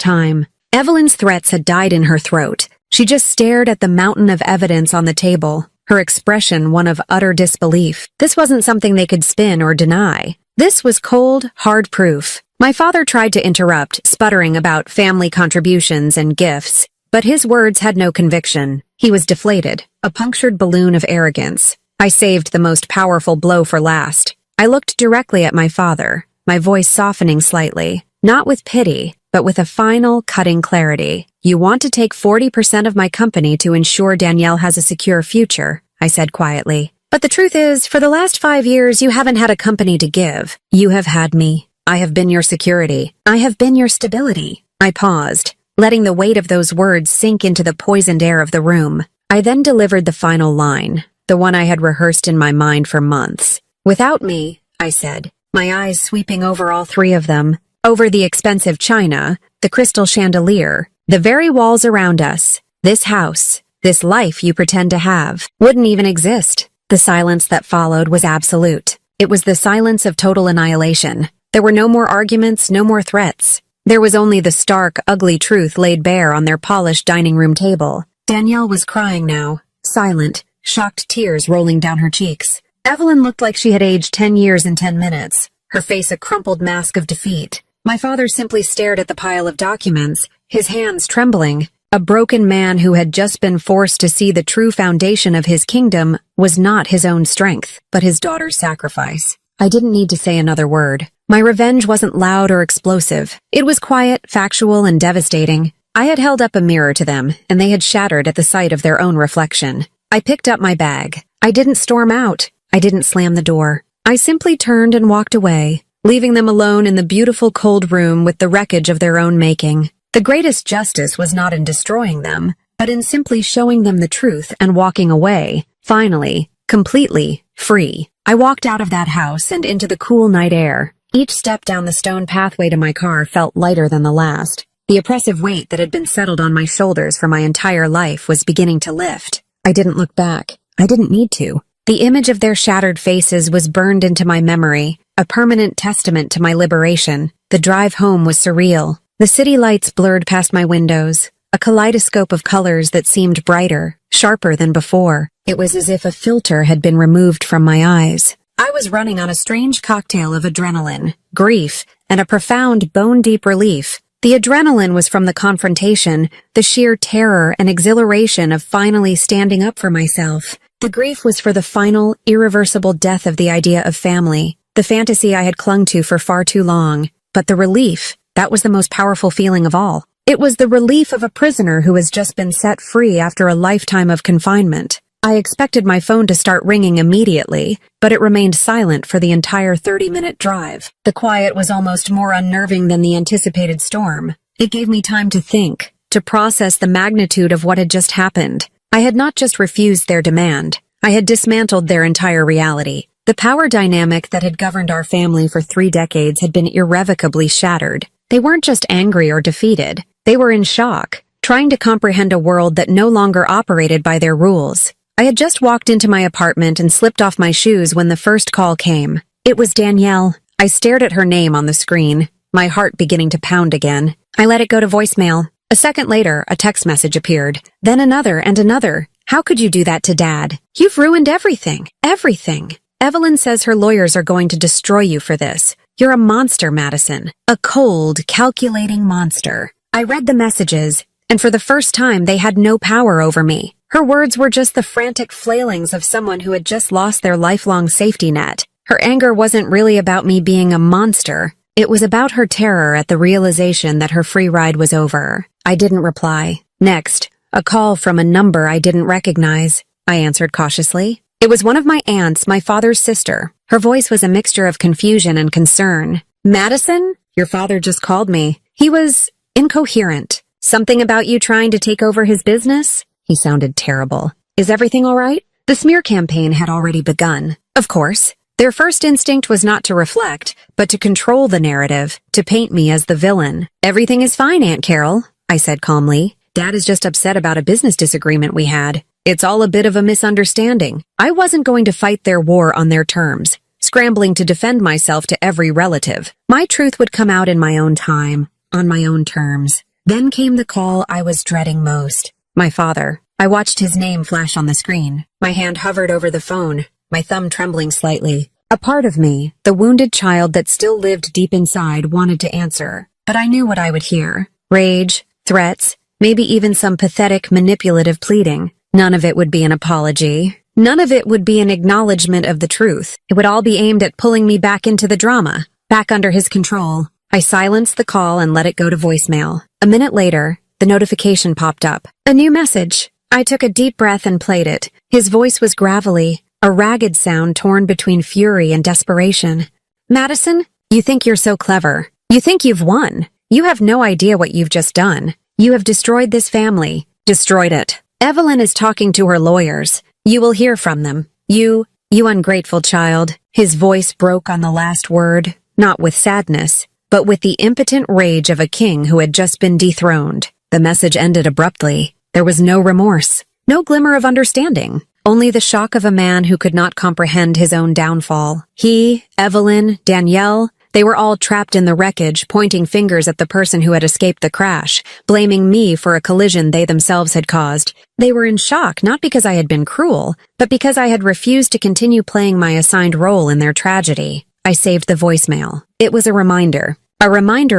time. Evelyn's threats had died in her throat. She just stared at the mountain of evidence on the table, her expression one of utter disbelief. This wasn't something they could spin or deny. This was cold, hard proof. My father tried to interrupt, sputtering about family contributions and gifts, but his words had no conviction. He was deflated, a punctured balloon of arrogance. I saved the most powerful blow for last. I looked directly at my father, my voice softening slightly, not with pity, but with a final, cutting clarity. "You want to take 40% of my company to ensure Danielle has a secure future," I said quietly. "But the truth is, for the last 5 years, you haven't had a company to give. You have had me. I have been your security. I have been your stability." I paused, letting the weight of those words sink into the poisoned air of the room. I then delivered the final line, the one I had rehearsed in my mind for months. "Without me," I said, my eyes sweeping over all three of them, over the expensive china, the crystal chandelier, the very walls around us, this house, this life you pretend to have, wouldn't even exist. The silence that followed was absolute. It was the silence of total annihilation. There were no more arguments, no more threats. There was only the stark, ugly truth laid bare on their polished dining room table. Danielle was crying now, silent, shocked tears rolling down her cheeks. Evelyn looked like she had aged 10 years in 10 minutes, her face a crumpled mask of defeat. My father simply stared at the pile of documents, his hands trembling. A broken man who had just been forced to see the true foundation of his kingdom was not his own strength, but his daughter's sacrifice. I didn't need to say another word. My revenge wasn't loud or explosive. It was quiet, factual, and devastating. I had held up a mirror to them, and they had shattered at the sight of their own reflection. I picked up my bag. I didn't storm out. I didn't slam the door. I simply turned and walked away, leaving them alone in the beautiful cold room with the wreckage of their own making. The greatest justice was not in destroying them, but in simply showing them the truth and walking away, finally, completely, free. I walked out of that house and into the cool night air. Each step down the stone pathway to my car felt lighter than the last. The oppressive weight that had been settled on my shoulders for my entire life was beginning to lift. I didn't look back. I didn't need to. The image of their shattered faces was burned into my memory, a permanent testament to my liberation. The drive home was surreal. The city lights blurred past my windows, a kaleidoscope of colors that seemed brighter, sharper than before. It was as if a filter had been removed from my eyes. I was running on a strange cocktail of adrenaline, grief, and a profound, bone-deep relief. The adrenaline was from the confrontation, the sheer terror and exhilaration of finally standing up for myself. The grief was for the final, irreversible death of the idea of family, the fantasy I had clung to for far too long. But the relief, that was the most powerful feeling of all. It was the relief of a prisoner who has just been set free after a lifetime of confinement. I expected my phone to start ringing immediately, but it remained silent for the entire 30-minute drive. The quiet was almost more unnerving than the anticipated storm. It gave me time to think, to process the magnitude of what had just happened. I had not just refused their demand. I had dismantled their entire reality. The power dynamic that had governed our family for 3 decades had been irrevocably shattered. They weren't just angry or defeated. They were in shock, trying to comprehend a world that no longer operated by their rules. I had just walked into my apartment and slipped off my shoes when the first call came. It was Danielle. I stared at her name on the screen, my heart beginning to pound again. I let it go to voicemail. A second later, a text message appeared. Then another and another. "How could you do that to Dad? You've ruined everything. Everything. Evelyn says her lawyers are going to destroy you for this. You're a monster, Madison. A cold, calculating monster." I read the messages, and for the first time they had no power over me. Her words were just the frantic flailings of someone who had just lost their lifelong safety net. Her anger wasn't really about me being a monster. It was about her terror at the realization that her free ride was over. I didn't reply. Next, a call from a number I didn't recognize. I answered cautiously. It was one of my aunts, my father's sister. Her voice was a mixture of confusion and concern. "Madison? Your father just called me. He was incoherent. Something about you trying to take over his business?" He sounded terrible. "Is everything all right?" The smear campaign had already begun. Of course. Their first instinct was not to reflect, but to control the narrative, to paint me as the villain. "Everything is fine, Aunt Carol," I said calmly. "Dad is just upset about a business disagreement we had. It's all a bit of a misunderstanding." I wasn't going to fight their war on their terms, scrambling to defend myself to every relative. My truth would come out in my own time, on my own terms. Then came the call I was dreading most. My father. I watched his name flash on the screen. My hand hovered over the phone, my thumb trembling slightly. A part of me, the wounded child that still lived deep inside, wanted to answer, but I knew what I would hear. Rage, threats, maybe even some pathetic, manipulative pleading. None of it would be an apology. None of it would be an acknowledgement of the truth. It would all be aimed at pulling me back into the drama, back under his control. I silenced the call and let it go to voicemail. A minute later, the notification popped up. A new message. I took a deep breath and played it. His voice was gravelly, a ragged sound torn between fury and desperation. "Madison, you think you're so clever. You think you've won. You have no idea what you've just done. You have destroyed this family. Destroyed it. Evelyn is talking to her lawyers. You will hear from them. You ungrateful child." His voice broke on the last word, not with sadness, but with the impotent rage of a king who had just been dethroned. The message ended abruptly. There was no remorse, no glimmer of understanding, only the shock of a man who could not comprehend his own downfall. He, Evelyn, Danielle, they were all trapped in the wreckage, pointing fingers at the person who had escaped the crash, blaming me for a collision they themselves had caused. They were in shock, not because I had been cruel, but because I had refused to continue playing my assigned role in their tragedy. I saved the voicemail. It was a reminder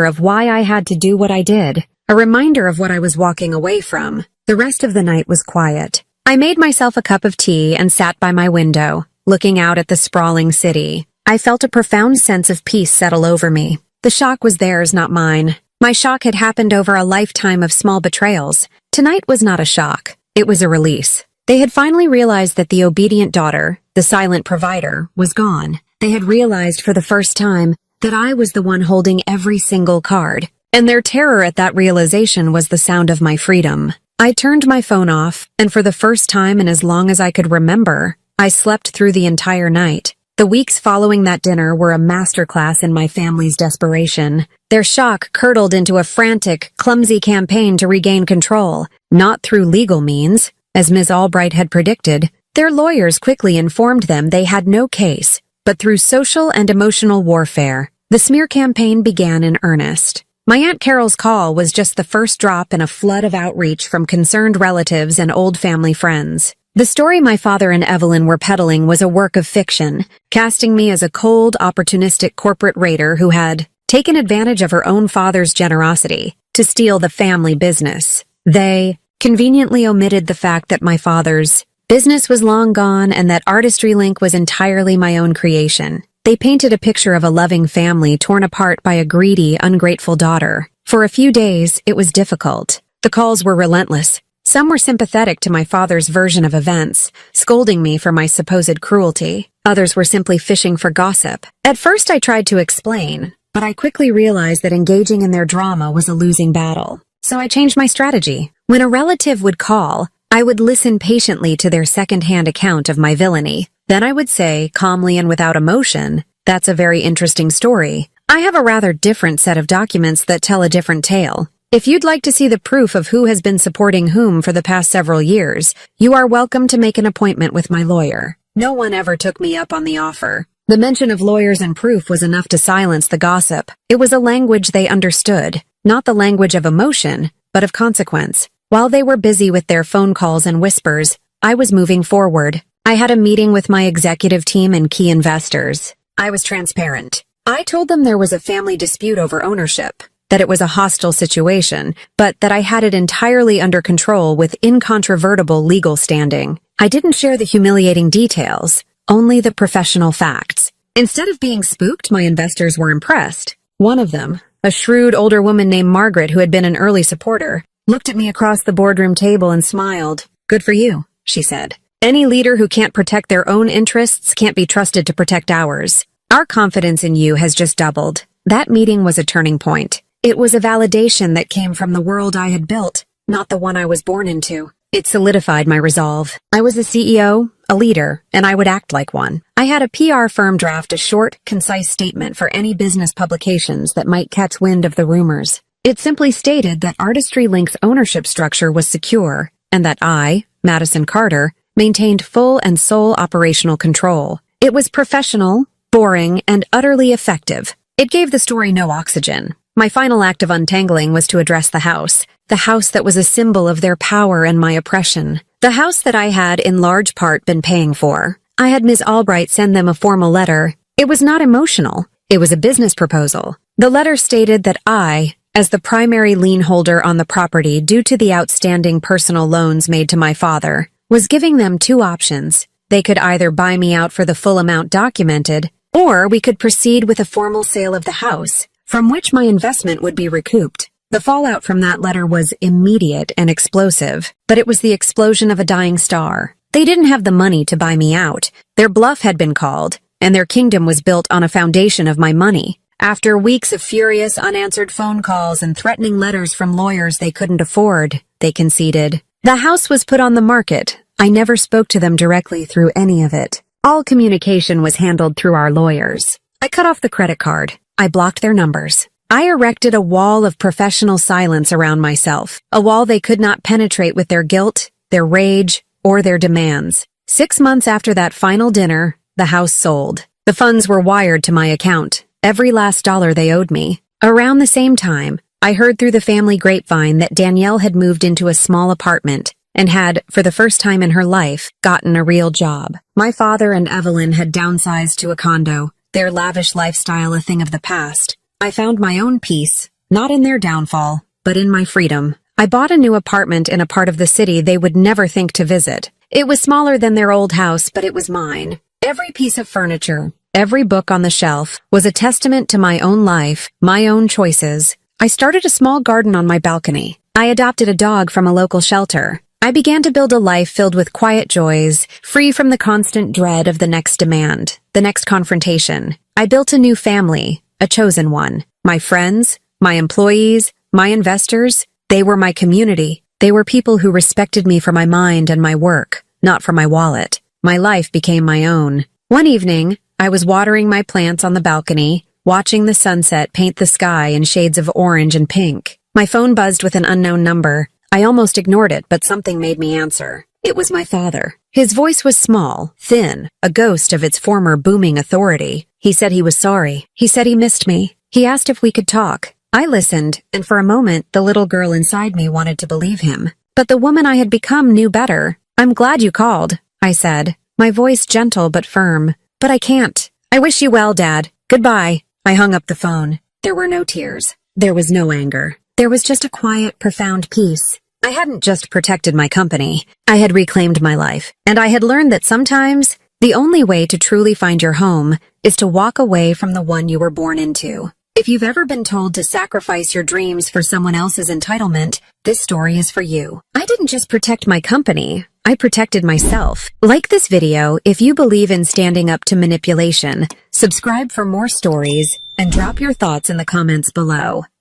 of why I had to do what I did, a reminder of what I was walking away from. The rest of the night was quiet. I made myself a cup of tea and sat by my window, looking out at the sprawling city. I felt a profound sense of peace settle over me. The shock was theirs, not mine. My shock had happened over a lifetime of small betrayals. Tonight was not a shock. It was a release. They had finally realized that the obedient daughter, the silent provider, was gone. They had realized for the first time that I was the one holding every single card. And their terror at that realization was the sound of my freedom. I turned my phone off, and for the first time in as long as I could remember, I slept through the entire night. The weeks following that dinner were a masterclass in my family's desperation. Their shock curdled into a frantic, clumsy campaign to regain control, not through legal means. As Ms. Albright had predicted, their lawyers quickly informed them they had no case, but through social and emotional warfare. The smear campaign began in earnest. My Aunt Carol's call was just the first drop in a flood of outreach from concerned relatives and old family friends. The story my father and Evelyn were peddling was a work of fiction, casting me as a cold, opportunistic corporate raider who had taken advantage of her own father's generosity to steal the family business. They conveniently omitted the fact that my father's business was long gone and that Artistry Link was entirely my own creation. They painted a picture of a loving family torn apart by a greedy, ungrateful daughter. For a few days, it was difficult. The calls were relentless. Some were sympathetic to my father's version of events, scolding me for my supposed cruelty. Others were simply fishing for gossip. At first I tried to explain, but I quickly realized that engaging in their drama was a losing battle. So I changed my strategy. When a relative would call, I would listen patiently to their second-hand account of my villainy. Then I would say, calmly and without emotion, "That's a very interesting story. I have a rather different set of documents that tell a different tale. If you'd like to see the proof of who has been supporting whom for the past several years, you are welcome to make an appointment with my lawyer." No one ever took me up on the offer. The mention of lawyers and proof was enough to silence the gossip. It was a language they understood, not the language of emotion, but of consequence. While they were busy with their phone calls and whispers, I was moving forward. I had a meeting with my executive team and key investors. I was transparent. I told them there was a family dispute over ownership, that it was a hostile situation, but that I had it entirely under control with incontrovertible legal standing. I didn't share the humiliating details, only the professional facts. Instead of being spooked, my investors were impressed. One of them, a shrewd older woman named Margaret who had been an early supporter, looked at me across the boardroom table and smiled. "Good for you," she said. "Any leader who can't protect their own interests can't be trusted to protect ours. Our confidence in you has just doubled." That meeting was a turning point. It was a validation that came from the world I had built, not the one I was born into. It solidified my resolve. I was a CEO, a leader, and I would act like one. I had a PR firm draft a short, concise statement for any business publications that might catch wind of the rumors. It simply stated that Artistry Link's ownership structure was secure, and that I, Madison Carter, maintained full and sole operational control. It was professional, boring, and utterly effective. It gave the story no oxygen. My final act of untangling was to address the house that was a symbol of their power and my oppression. The house that I had in large part been paying for. I had Ms. Albright send them a formal letter. It was not emotional. It was a business proposal. The letter stated that I, as the primary lien holder on the property due to the outstanding personal loans made to my father, was giving them two options. They could either buy me out for the full amount documented, or we could proceed with a formal sale of the house, from which my investment would be recouped. The fallout from that letter was immediate and explosive, but it was the explosion of a dying star. They didn't have the money to buy me out. Their bluff had been called, and their kingdom was built on a foundation of my money. After weeks of furious unanswered phone calls and threatening letters from lawyers they couldn't afford, they conceded. The house was put on the market. I never spoke to them directly through any of it. All communication was handled through our lawyers. I cut off the credit card. I blocked their numbers. I erected a wall of professional silence around myself, a wall they could not penetrate with their guilt, their rage, or their demands. 6 months after that final dinner, the house sold. The funds were wired to my account, every last dollar they owed me. Around the same time, I heard through the family grapevine that Danielle had moved into a small apartment and had, for the first time in her life, gotten a real job. My father and Evelyn had downsized to a condo, their lavish lifestyle a thing of the past. I found my own peace, not in their downfall, but in my freedom. I bought a new apartment in a part of the city they would never think to visit. It was smaller than their old house, but it was mine. Every piece of furniture, every book on the shelf, was a testament to my own life, my own choices. I started a small garden on my balcony. I adopted a dog from a local shelter. I began to build a life filled with quiet joys, free from the constant dread of the next demand, the next confrontation. I built a new family, a chosen one. My friends, my employees, my investors, they were my community. They were people who respected me for my mind and my work, not for my wallet. My life became my own. One evening, I was watering my plants on the balcony, watching the sunset paint the sky in shades of orange and pink. My phone buzzed with an unknown number. I almost ignored it, but something made me answer. It was my father. His voice was small, thin, a ghost of its former booming authority. He said he was sorry. He said he missed me. He asked if we could talk. I listened, and for a moment, the little girl inside me wanted to believe him. But the woman I had become knew better. "I'm glad you called," I said, my voice gentle but firm. "But I can't. I wish you well, Dad. Goodbye." I hung up the phone. There were no tears. There was no anger. There was just a quiet, profound peace. I hadn't just protected my company. I had reclaimed my life. And I had learned that sometimes the only way to truly find your home is to walk away from the one you were born into. If you've ever been told to sacrifice your dreams for someone else's entitlement, this story is for you. I didn't just protect my company. I protected myself. Like this video if you believe in standing up to manipulation, subscribe for more stories, and drop your thoughts in the comments below.